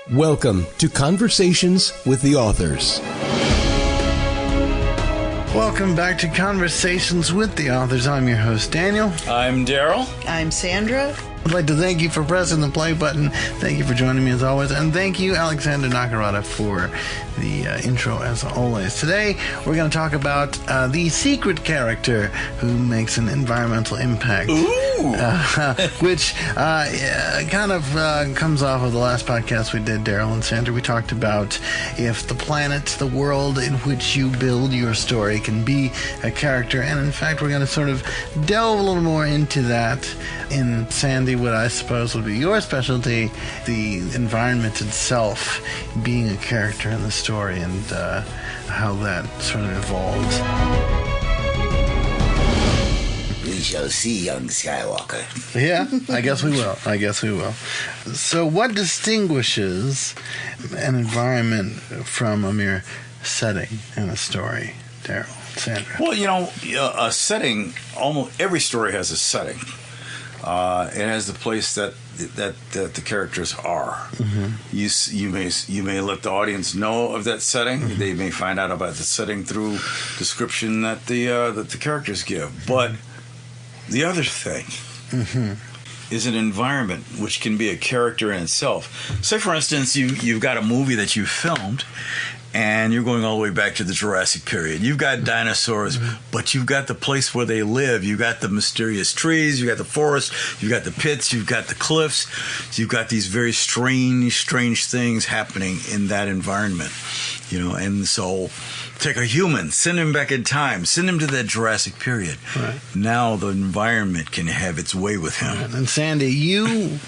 Welcome to Conversations with the Authors. Welcome back to Conversations with the Authors. I'm your host, Daniel. I'm Daryl. I'm Sandra. I'd like to thank you for pressing the play button. Thank you for joining me as always. And thank you, Alexander Nakarada, for the intro as always. Today, we're going to talk about the secret character who makes an environmental impact. Which kind of comes off of the last podcast we did, Daryl and Sandra. We talked about if the planet, the world in which you build your story can be a character. And in fact, we're going to sort of delve a little more into that in Sandy, what I suppose would be your specialty, the environment itself being a character in the story and how that sort of evolves. We shall see, young Skywalker. Yeah, I guess we will. So what distinguishes an environment from a mere setting in a story, Daryl, Sandra? Well, a setting, almost every story has a setting. It has the place that the characters are. Mm-hmm. You may let the audience know of that setting. Mm-hmm. They may find out about the setting through description that the characters give. But the other thing is an environment, which can be a character in itself. Say, for instance, you've got a movie that you filmed, and you're going all the way back to the Jurassic period. You've got dinosaurs, but you've got the place where they live. You've got the mysterious trees. You've got the forest. You've got the pits. You've got the cliffs. You've got these very strange things happening in that environment. And so take a human, send him back in time, send him to that Jurassic period. Right. Now the environment can have its way with him. Right. And Sandy, you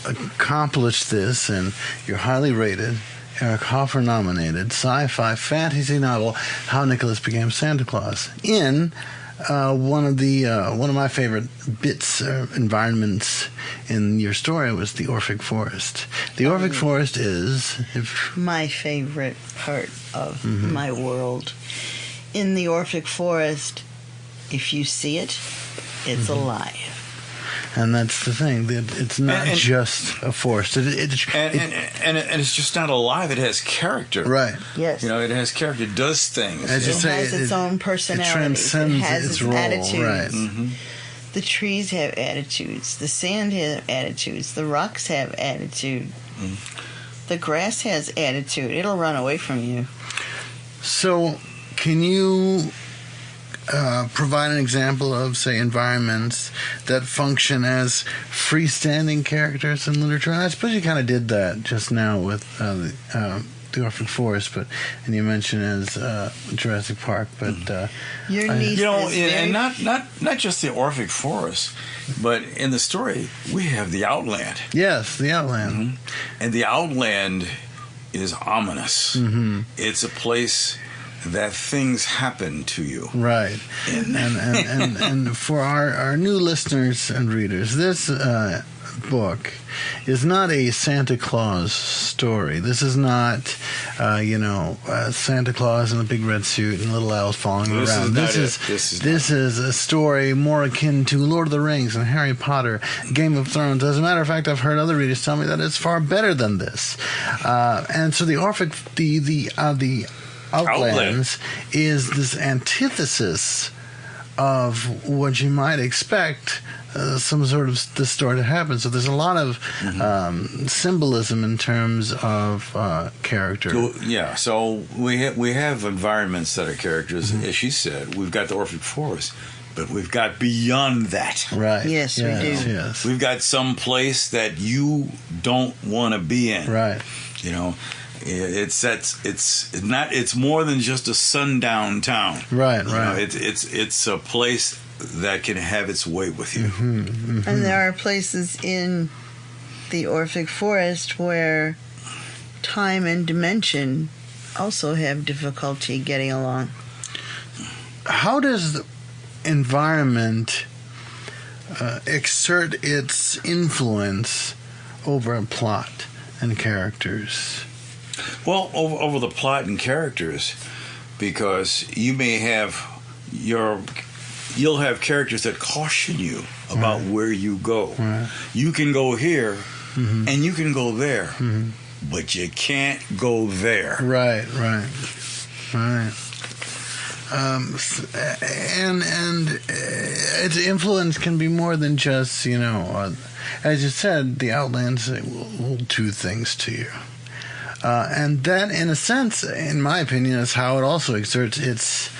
accomplished this, and you're highly rated. Eric Hoffer nominated sci-fi fantasy novel How Nicholas Became Santa Claus in one of my favorite bits environments in your story was the Orphic Forest. The Orphic Forest is my favorite part of my world. In the Orphic Forest, if you see it, it's alive. And that's the thing. It's not just a forest. And it's just not alive. It has character. Right. Yes. It has character. It does things. It has its own personality. It transcends it has its role. Attitudes. Right. Mm-hmm. The trees have attitudes. The sand has attitudes. The rocks have attitude. The grass has attitude. It'll run away from you. So, can you provide an example of, say, environments that function as freestanding characters in literature? And I suppose you kind of did that just now with the Orphic Forest, and you mentioned as Jurassic Park, but your niece and not just the Orphic Forest, but in the story we have the Outland. Yes, the Outland, and the Outland is ominous. It's a place that things happen to you. Right. And for our new listeners and readers, this book is not a Santa Claus story. This is not, Santa Claus in a big red suit and little elves following around. This is a story more akin to Lord of the Rings and Harry Potter, Game of Thrones. As a matter of fact, I've heard other readers tell me that it's far better than this. And so the Orphic, the Outlands is this antithesis of what you might expect some sort of this story to happen. So there's a lot of symbolism in terms of character. Yeah, so we have environments that are characters. As she said, we've got the Orphic Forest, but we've got beyond that. Right. Yes, we do. Yes. We've got some place that you don't want to be in. Right. It's more than just a sundown town. Right. It's a place that can have its way with you. And there are places in the Orphic Forest where time and dimension also have difficulty getting along. How does the environment exert its influence over a plot and characters? Well, over the plot and characters, because you may have you'll have characters that caution you about where you go. Right. You can go here, and you can go there, but you can't go there. Right. And its influence can be more than just, as you said, the Outlands will do things to you. And that, in a sense, in my opinion, is how it also exerts its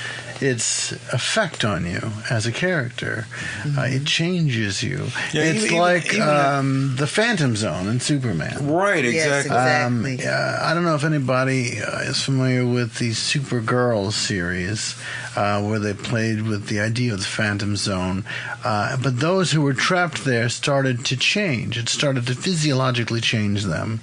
effect on you as a character. It changes you. Yeah, it's even the Phantom Zone in Superman. Right, Yes, exactly. exactly. I don't know if anybody is familiar with the Supergirl series, where they played with the idea of the Phantom Zone. But those who were trapped there started to change. It started to physiologically change them.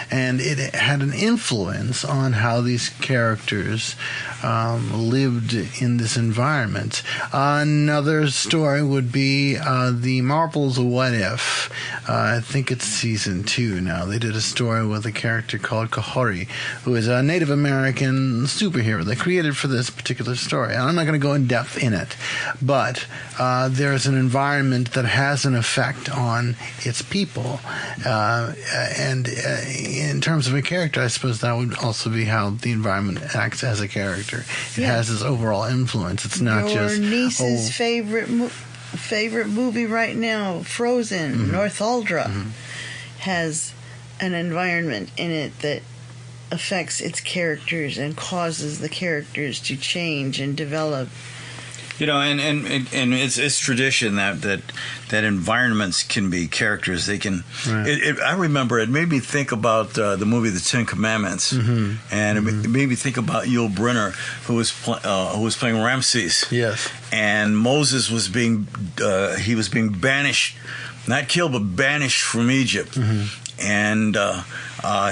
And it had an influence on how these characters lived in this environment. Another story would be the Marvel's What If. I think it's season 2 now. They did a story with a character called Kahori, who is a Native American superhero they created for this particular story. I'm not going to go in depth in it, but there's an environment that has an effect on its people. And in terms of a character, I suppose that would also be how the environment acts as a character. It has this overall influence. It's not Your just niece's favorite movie right now, Frozen, Northuldra, has an environment in it that affects its characters and causes the characters to change and develop. And it's tradition that environments can be characters. They can. Right. I remember it made me think about the movie The Ten Commandments, and it made me think about Yul Brynner, who was playing Ramses. Yes. And Moses was being banished, not killed, but banished from Egypt. And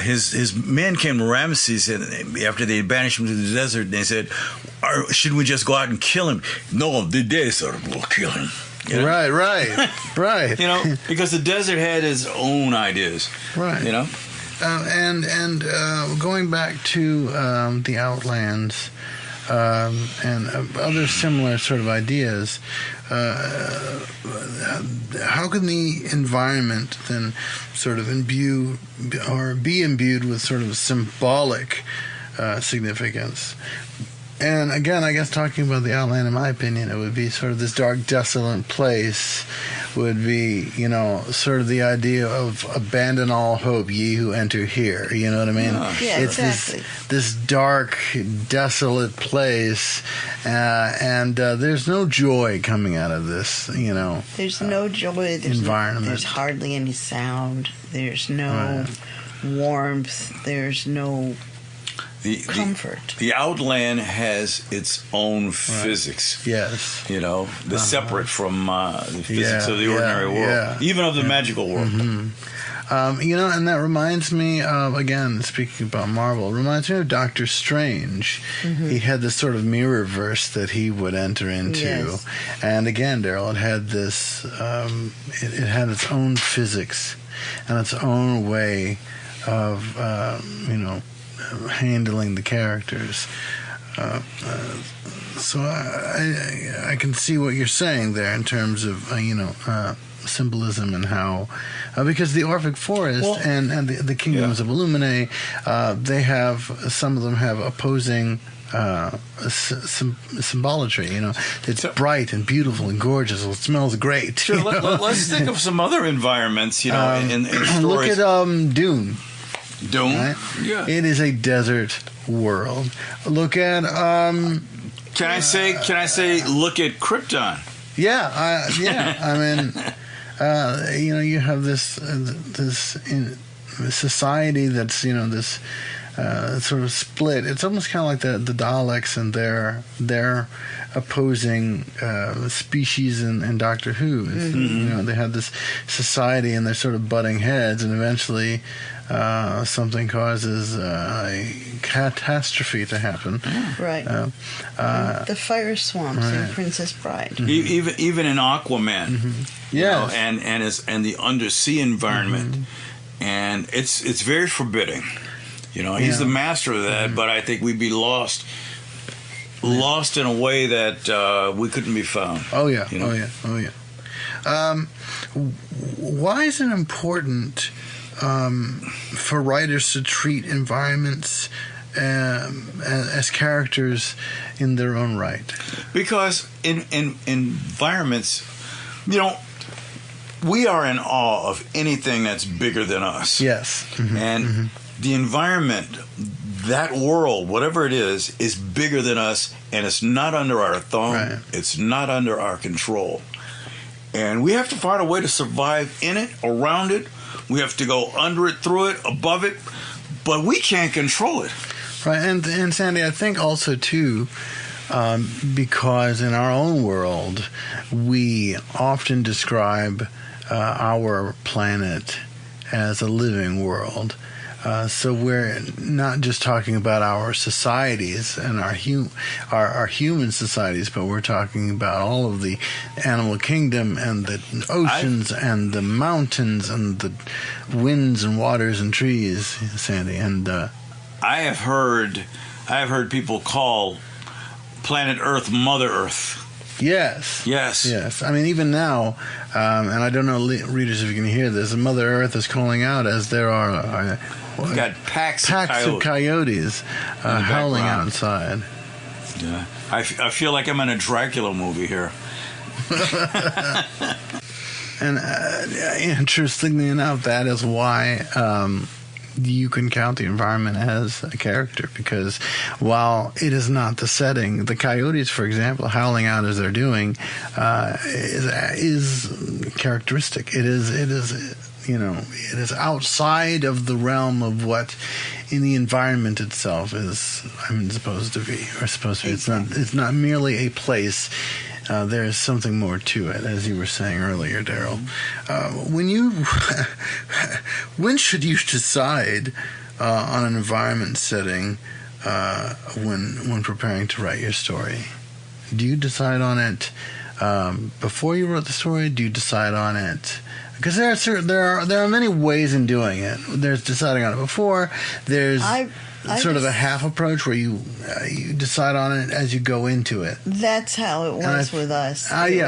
his men came to Ramses, and after they banished him to the desert, and they said, "Shouldn't we just go out and kill him?" No, the desert will kill him. Right. Because the desert had its own ideas. Right. And going back to the Outlands and other similar sort of ideas. How can the environment then sort of imbue or be imbued with sort of symbolic significance? And again, I guess talking about the Outland, in my opinion, it would be sort of this dark, desolate place would be, sort of the idea of abandon all hope, ye who enter here. You know what I mean? Yeah, it's exactly. this dark, desolate place, and there's no joy coming out of this, There's no joy. Environment. There's hardly any sound. There's no warmth. There's no comfort. The Outland has its own physics. Yes. Separate from the physics of the ordinary world, even of the magical world. And that reminds me of, again, speaking about Marvel, it reminds me of Doctor Strange. He had this sort of mirror verse that he would enter into. Yes. And again, Daryl, it had this, it had its own physics and its own way of, handling the characters. So I can see what you're saying there in terms of, symbolism and how, because the Orphic Forest and the Kingdoms of Illuminae, some of them have opposing symbolatry. It's bright and beautiful and gorgeous. It smells great. Sure, let's think of some other environments. In stories. Look at Dune. Dune, right? Yeah. It is a desert world. Look at. Can I say? Look at Krypton. Yeah. I mean, you have this society that's this sort of split. It's almost kind of like the Daleks and their opposing species in Doctor Who. They have this society and they're sort of butting heads, and eventually something causes a catastrophe to happen. Right. The fire swamps in Princess Bride. Even in Aquaman. Yes. And the undersea environment, and it's very forbidding. He's the master of that, but I think we'd be lost in a way that we couldn't be found. Oh yeah. Why is it important for writers to treat environments as characters in their own right? Because in environments, we are in awe of anything that's bigger than us. Yes. And the environment, that world, whatever it is bigger than us, and it's not under our thumb. Right. It's not under our control. And we have to find a way to survive in it, around it. We have to go under it, through it, above it, but we can't control it. Right, and Sandy, I think also too, because in our own world, we often describe our planet as a living world. So we're not just talking about our societies and our human societies, but we're talking about all of the animal kingdom and the oceans and the mountains and the winds and waters and trees, Sandy. And I have heard people call planet Earth Mother Earth. Yes. Yes. I mean, even now, and I don't know, readers, if you can hear this, Mother Earth is calling out as there are We've got packs of coyotes howling background. outside. Yeah. I feel like I'm in a Dracula movie here. And interestingly enough, that is why you can count the environment as a character, because while it is not the setting, the coyotes, for example, howling out as they're doing, is characteristic. It is outside of the realm of what in the environment itself is supposed to be. It's not merely a place. There's something more to it, as you were saying earlier, Daryl. When should you decide on an environment setting when preparing to write your story? Do you decide on it before you wrote the story? Do you decide on it? Because there are many ways in doing it. There's deciding on it before. There's sort of a half approach where you decide on it as you go into it. That's how it was with us. I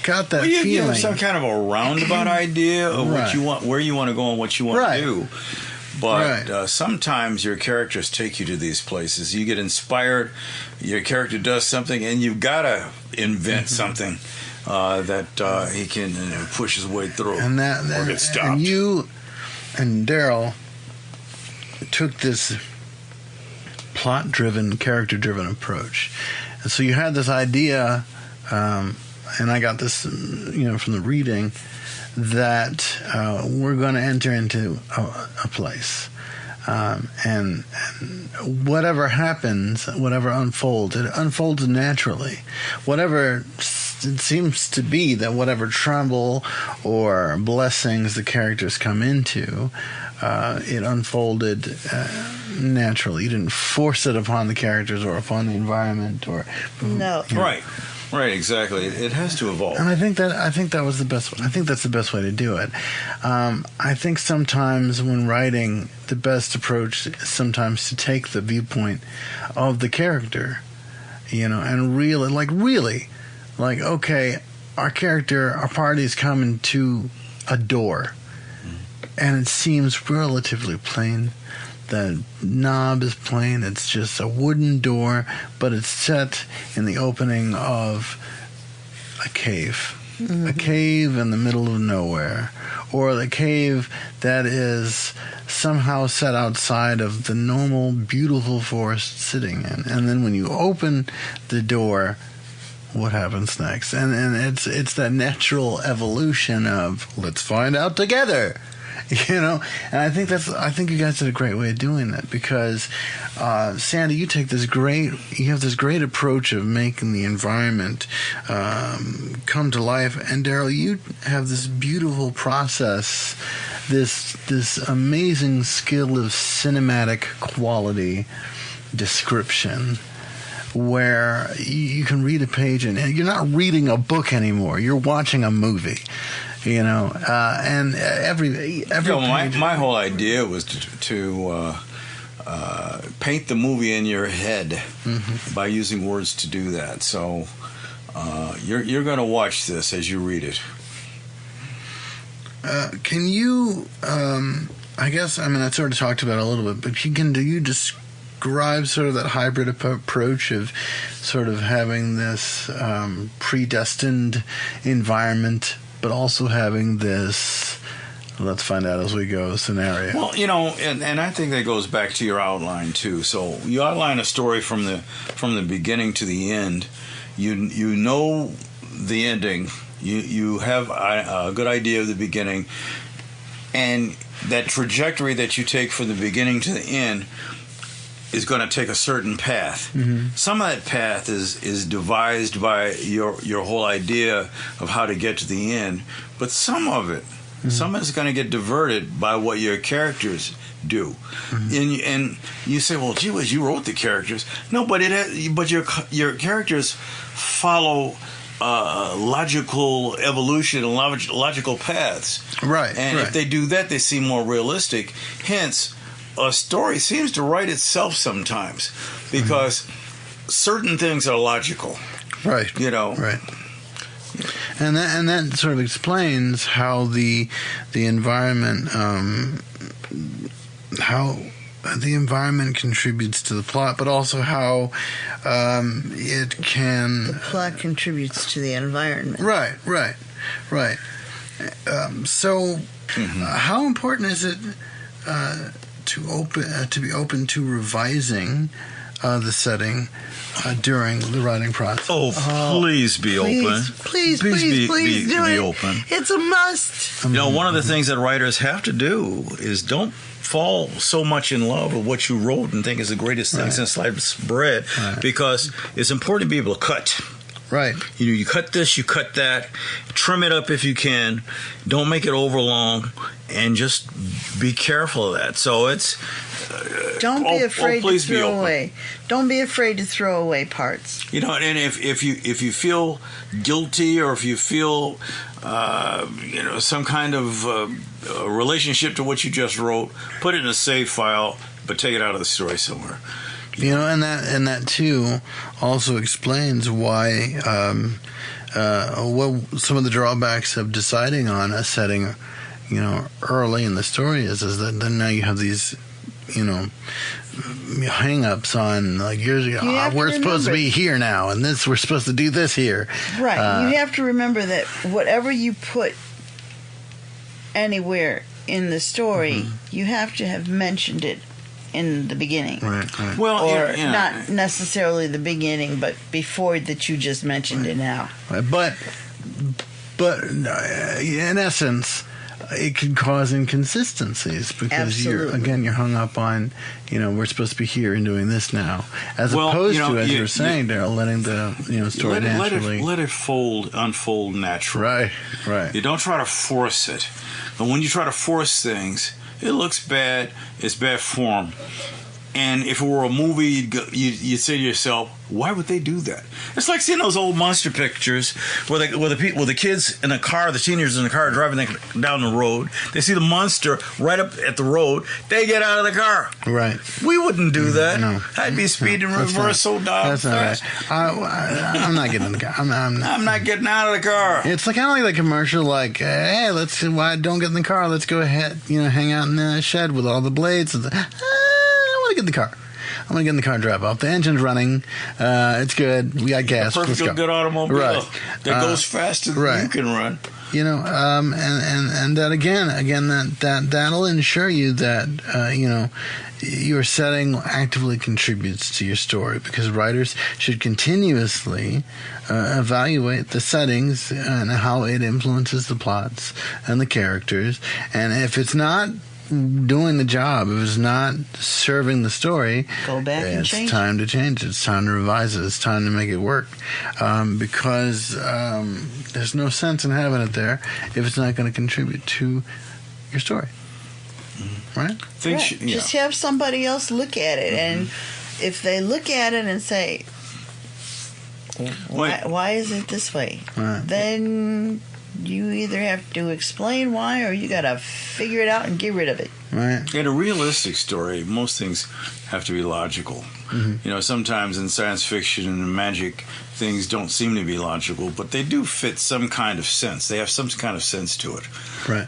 got that feeling. You have some kind of a roundabout idea of what you want, where you want to go, and what you want to do. But sometimes your characters take you to these places. You get inspired. Your character does something, and you've got to invent something that he can push his way through, or get stopped. And you and Daryl took this plot-driven, character-driven approach. And so you had this idea, and I got this, from the reading, that we're going to enter into a place. And whatever happens, whatever unfolds, it unfolds naturally. Whatever it seems to be, that whatever trouble or blessings the characters come into, it unfolded naturally. You didn't force it upon the characters or upon the environment, or no. Right, exactly. It has to evolve. And I think that was the best. I think that's the best way to do it. I think sometimes when writing, the best approach is sometimes to take the viewpoint of the character, and really, okay, our party's coming to a door, and it seems relatively plain. The knob is plain. It's just a wooden door, but it's set in the opening of a cave. Mm-hmm. A cave in the middle of nowhere. Or the cave that is somehow set outside of the normal, beautiful forest sitting in. And then when you open the door, what happens next? And it's that natural evolution of, let's find out together. And I think you guys did a great way of doing that, because Sandy, you have this great approach of making the environment come to life, and Daryl, you have this beautiful process, this amazing skill of cinematic quality description, where you can read a page and you're not reading a book anymore, you're watching a movie. And every my whole idea was to paint the movie in your head by using words to do that. So you're going to watch this as you read it. Can you? I guess I sort of talked about it a little bit, but do you describe sort of that hybrid approach of sort of having this predestined environment, but also having this let's find out as we go scenario? Well, and I think that goes back to your outline too. So you outline a story from the beginning to the end. You know the ending. You have a good idea of the beginning, and that trajectory that you take from the beginning to the end is going to take a certain path. Mm-hmm. Some of that path is devised by your whole idea of how to get to the end, but some of it, some is going to get diverted by what your characters do. Mm-hmm. And you say, well, gee whiz, you wrote the characters. No, but your characters follow logical evolution and logical paths. Right. And if they do that, they seem more realistic. Hence, a story seems to write itself sometimes because certain things are logical. Right. Right. And that sort of explains how the environment the environment contributes to the plot, but also how it can... The plot contributes to the environment. Right. How important is it to be open to revising the setting during the writing process? Please be open. Please do be it. Open. It's a must. One of the things that writers have to do is don't fall so much in love with what you wrote and think is the greatest thing since sliced bread, because it's important to be able to cut. Right. You cut this, you cut that, trim it up if you can, don't make it over long, and just be careful of that. So it's... Don't be afraid to throw away. Don't be afraid to throw away parts. And if you feel guilty, or if you feel some kind of relationship to what you just wrote, put it in a save file, but take it out of the story somewhere. And that too also explains why what some of the drawbacks of deciding on a setting, early in the story is that then now you have these, hang-ups on, like, we're supposed to be here now, and we're supposed to do this here. Right. You have to remember that whatever you put anywhere in the story, you have to have mentioned it in the beginning. Right. Well, or not necessarily the beginning, but before that you just mentioned it now. Right. But in essence, it can cause inconsistencies because you're hung up on, we're supposed to be here and doing this now, as opposed to, as you're saying, Daryl, letting the story naturally let it unfold naturally. Right. You don't try to force it. But when you try to force things, it looks bad. It's bad form. And if it were a movie, you'd say to yourself, why would they do that? It's like seeing those old monster pictures where the kids in a car, the teenagers in the car driving down the road. They see the monster right up at the road. They get out of the car. Right. We wouldn't do that. No. I'd be speeding reverse so down fast. I'm not getting in the car. I'm not getting out of the car. It's kind of like the commercial, like, hey, don't get in the car. Let's go ahead, hang out in the shed with all the blades. I want to get in the car. I'm going to get in the car and drive off. The engine's running. It's good. We got gas. Perfectly good automobile that goes faster than you can run. And that again, that'll ensure you that your setting actively contributes to your story, because writers should continuously evaluate the settings and how it influences the plots and the characters. And if it's not doing the job, if it's not serving the story, go back and change. It's time to change it. It's time to revise it. It's time to make it work, because there's no sense in having it there if it's not going to contribute to your story. Right? Just have somebody else look at it, and if they look at it and say, why is it this way? Right. Then you either have to explain why or you got to figure it out and get rid of it. Right. In a realistic story, most things have to be logical. Sometimes in science fiction and magic, things don't seem to be logical, but they do fit some kind of sense. They have some kind of sense to it. Right.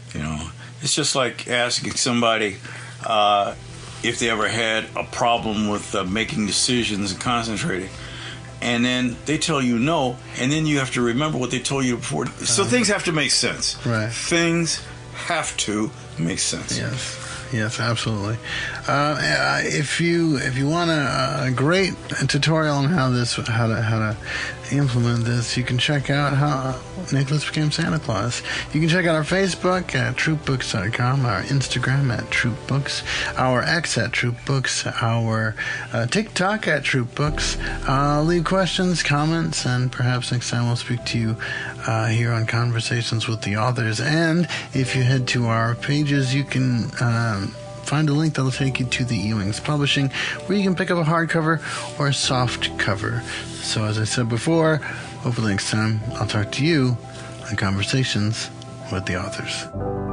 It's just like asking somebody if they ever had a problem with making decisions and concentrating. And then they tell you no, and then you have to remember what they told you before. So things have to make sense. Right. Things have to make sense. Yes, absolutely. If you want a great tutorial on how to implement this, you can check out how Nicholas became Santa Claus. You can check out our Facebook at troopbooks.com, our Instagram at troopbooks, our X at troopbooks, our TikTok at troopbooks. Leave questions, comments, and perhaps next time we'll speak to you here on Conversations with the Authors. And if you head to our pages, you can find a link that'll take you to the Ewing's Publishing, where you can pick up a hardcover or a soft cover. So as I said before, hopefully next time I'll talk to you on Conversations with the Authors.